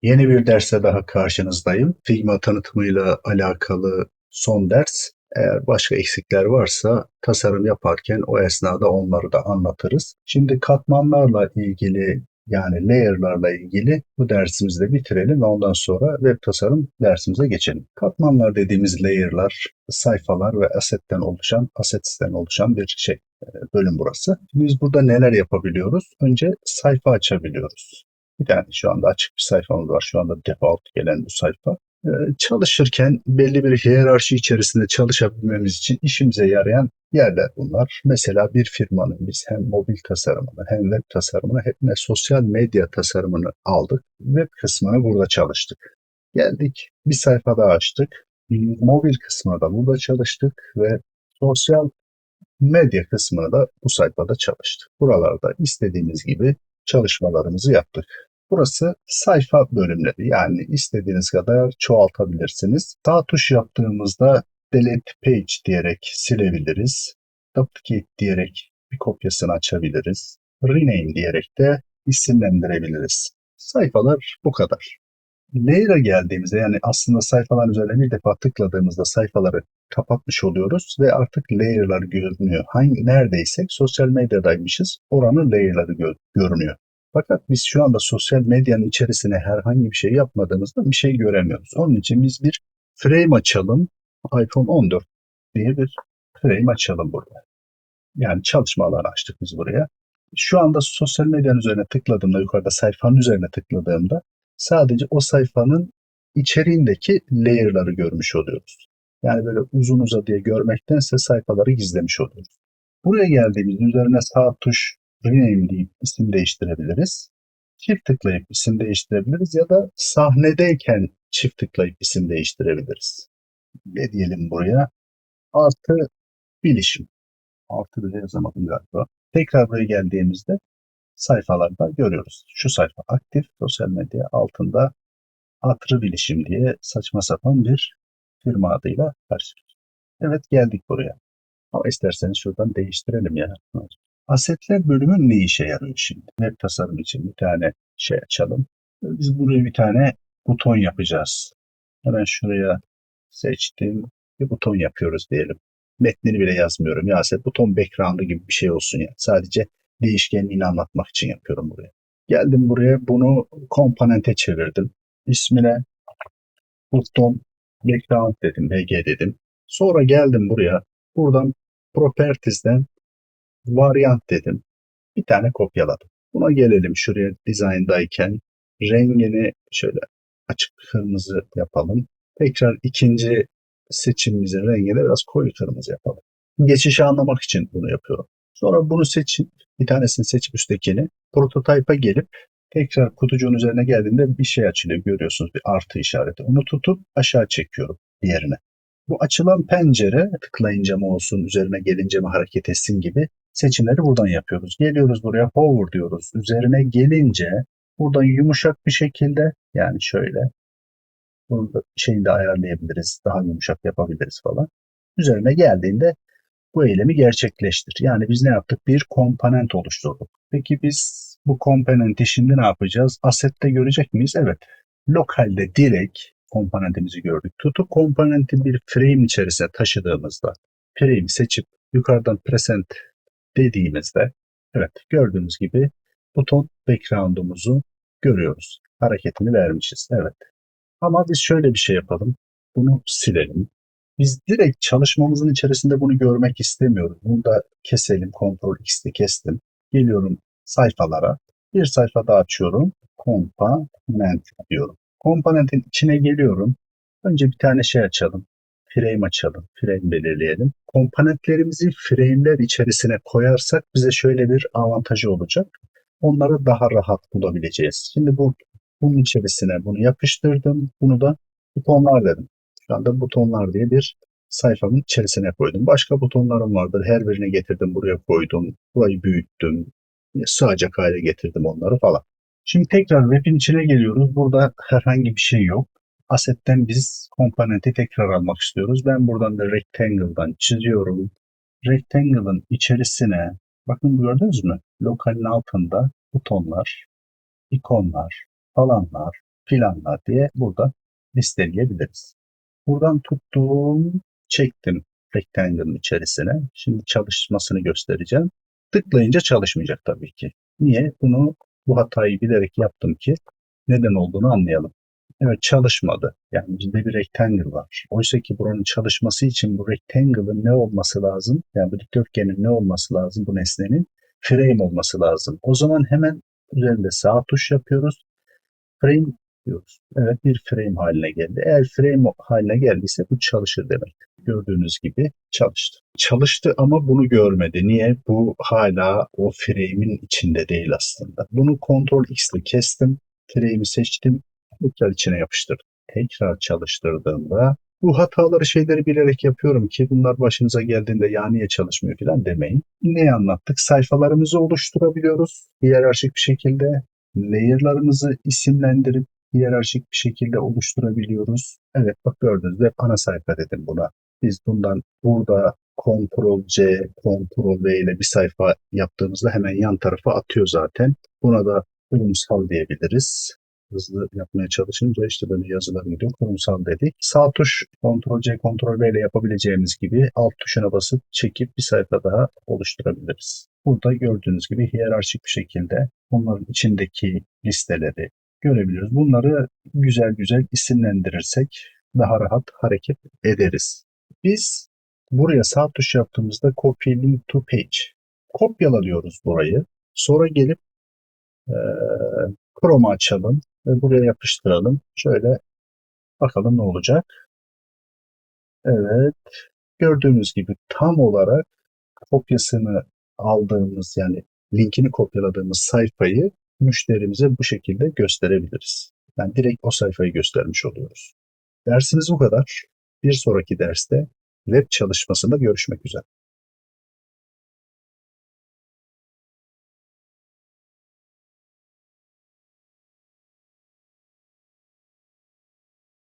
Yeni bir derse daha karşınızdayım. Figma tanıtımıyla alakalı son ders. Eğer başka eksikler varsa tasarım yaparken o esnada onları da anlatırız. Şimdi katmanlarla ilgili yani layer'larla ilgili bu dersimizi de bitirelim ve ondan sonra web tasarım dersimize geçelim. Katmanlar dediğimiz layer'lar, sayfalar ve assets'ten oluşan bir bölüm burası. Biz burada neler yapabiliyoruz? Önce sayfa açabiliyoruz. Bir tane şu anda açık bir sayfamız var. Şu anda default gelen bu sayfa. Çalışırken belli bir hiyerarşi içerisinde çalışabilmemiz için işimize yarayan yerler bunlar. Mesela bir firmanın biz hem mobil tasarımını hem web tasarımını hem de sosyal medya tasarımını aldık. Web kısmını burada çalıştık. Geldik bir sayfa daha açtık. Mobil kısmını da burada çalıştık ve sosyal medya kısmını da bu sayfada çalıştık. Buralarda istediğimiz gibi çalışmalarımızı yaptık. Burası sayfa bölümleri, yani istediğiniz kadar çoğaltabilirsiniz. Sağ tuş yaptığımızda delete page diyerek silebiliriz. Duplicate diyerek bir kopyasını açabiliriz. Rename diyerek de isimlendirebiliriz. Sayfalar bu kadar. Layer'a geldiğimizde, yani aslında sayfaların üzerine bir defa tıkladığımızda sayfaları kapatmış oluyoruz ve artık layer'lar görünüyor. Neredeysek sosyal medyadaymışız, oranın layer'ları görünüyor. Fakat biz şu anda sosyal medyanın içerisine herhangi bir şey yapmadığımızda bir şey göremiyoruz. Onun için biz bir frame açalım. iPhone 14 diye bir frame açalım burada. Yani çalışma alanı açtık biz buraya. Şu anda sosyal medyanın üzerine tıkladığımda, yukarıda sayfanın üzerine tıkladığımda sadece o sayfanın içeriğindeki layer'ları görmüş oluyoruz. Yani böyle uzun uzadıya görmektense sayfaları gizlemiş oluyoruz. Buraya geldiğimizde üzerine sağ tuş rename deyip isim değiştirebiliriz. Çift tıklayıp isim değiştirebiliriz ya da sahnedeyken çift tıklayıp isim değiştirebiliriz. Ne diyelim buraya? Artı bilişim. Altı bile yazamadım galiba. Tekrar buraya geldiğimizde sayfalarda görüyoruz. Şu sayfa aktif, sosyal medya altında Atri Bilişim diye saçma sapan bir firma adıyla karşılıyoruz. Evet, geldik buraya. Ama isterseniz şuradan değiştirelim ya. Asetler bölümü ne işe yarıyor şimdi? Web tasarım için bir tane şey açalım. Biz buraya bir tane buton yapacağız. Hemen şuraya seçtim. Bir buton yapıyoruz diyelim. Metnini bile yazmıyorum. Ya aset buton background'ı gibi bir şey olsun ya. Sadece değişkenliğini anlatmak için yapıyorum buraya. Geldim buraya, bunu komponente çevirdim. İsmine buton background dedim, BG dedim. Sonra geldim buraya. Buradan properties'den variant dedim. Bir tane kopyaladım. Buna gelelim, şuraya design'dayken rengini şöyle açık kırmızı yapalım. Tekrar ikinci seçimimizin rengini biraz koyu kırmızı yapalım. Geçişi anlamak için bunu yapıyorum. Sonra bunu seçip bir tanesini seçip üsttekini prototype'a gelip tekrar kutucuğun üzerine geldiğinde bir şey açılıyor, görüyorsunuz, bir artı işareti. Onu tutup aşağı çekiyorum diğerine. Bu açılan pencere tıklayınca mı olsun, üzerine gelince mi hareket etsin gibi seçimleri buradan yapıyoruz. Geliyoruz buraya, hover diyoruz. Üzerine gelince buradan yumuşak bir şekilde, yani şöyle, burada şeyini de ayarlayabiliriz. Daha yumuşak yapabiliriz falan. Üzerine geldiğinde bu eylemi gerçekleştir. Yani biz ne yaptık? Bir komponent oluşturduk. Peki biz bu komponenti şimdi ne yapacağız? Asset'te görecek miyiz? Evet. Lokalde direkt komponentimizi gördük. Tutup komponenti bir frame içerisine taşıdığımızda frame'i seçip yukarıdan present dediğimizde, evet, gördüğünüz gibi buton background'umuzu görüyoruz. Hareketini vermişiz. Evet. Ama biz şöyle bir şey yapalım. Bunu silelim. Biz direkt çalışmamızın içerisinde bunu görmek istemiyoruz. Bunu da keselim. Ctrl X'te kestim. Geliyorum sayfalara. Bir sayfa daha açıyorum. Komponent diyorum. Komponentin içine geliyorum. Önce bir tane şey açalım. Frame açalım. Frame belirleyelim. Komponentlerimizi frame'ler içerisine koyarsak bize şöyle bir avantajı olacak. Onları daha rahat bulabileceğiz. Şimdi bunun içerisine bunu yapıştırdım. Bunu da butonlar dedim. Şu anda butonlar diye bir sayfamın içerisine koydum. Başka butonlarım vardır. Her birini getirdim, buraya koydum. Burayı büyüttüm. Sığacak hale getirdim onları falan. Şimdi tekrar web'in içine geliyoruz. Burada herhangi bir şey yok. Asset'ten biz komponenti tekrar almak istiyoruz. Ben buradan da rectangle'dan çiziyorum. Rectangle'ın içerisine, bakın gördünüz mü? Lokalin altında butonlar, ikonlar, falanlar. filanlar diye burada listeleyebiliriz. Buradan tuttum, çektim Rectangle'ın içerisine. Şimdi çalışmasını göstereceğim. Tıklayınca çalışmayacak tabii ki. Niye? Bu hatayı bilerek yaptım ki neden olduğunu anlayalım. Evet, çalışmadı. Yani bizde bir rectangle var. Oysa ki buranın çalışması için bu rectangle'ın ne olması lazım? Yani bu dikdörtgenin ne olması lazım bu nesnenin? Frame olması lazım. O zaman hemen üzerinde sağ tuş yapıyoruz. Frame diyoruz. Evet, bir frame haline geldi. Eğer frame haline geldiyse bu çalışır demek. Gördüğünüz gibi çalıştı. Çalıştı ama bunu görmedi. Niye? Bu hala o frame'in içinde değil aslında. Bunu Ctrl X ile kestim. Frame'i seçtim. Tekrar içine yapıştırdım. Tekrar çalıştırdığımda bu hataları şeyleri bilerek yapıyorum ki bunlar başınıza geldiğinde ya niye çalışmıyor falan demeyin. Neyi anlattık? Sayfalarımızı oluşturabiliyoruz hiyerarşik bir şekilde. Layer'larımızı isimlendirip hiyerarşik bir şekilde oluşturabiliyoruz. Evet, bak gördünüz hep ana sayfa dedim buna. Biz burada Ctrl+C, Ctrl+V ile bir sayfa yaptığımızda hemen yan tarafa atıyor zaten. Buna da kurumsal diyebiliriz. Hızlı yapmaya çalışınca işte böyle yazılar gidiyor. Kurumsal dedik. Sağ tuş Ctrl+C, Ctrl+V ile yapabileceğimiz gibi alt tuşuna basıp çekip bir sayfa daha oluşturabiliriz. Burada gördüğünüz gibi hiyerarşik bir şekilde bunların içindeki listeleri görebiliyoruz. Bunları güzel güzel isimlendirirsek daha rahat hareket ederiz. Biz buraya sağ tuş yaptığımızda Copy Link to Page. Kopyala diyoruz burayı. Sonra gelip e, Chrome'u açalım ve buraya yapıştıralım. Şöyle bakalım ne olacak. Evet. Gördüğünüz gibi tam olarak kopyasını aldığımız yani linkini kopyaladığımız sayfayı müşterimize bu şekilde gösterebiliriz. Yani direkt o sayfayı göstermiş oluyoruz. Dersimiz bu kadar. Bir sonraki derste web çalışmasında görüşmek üzere.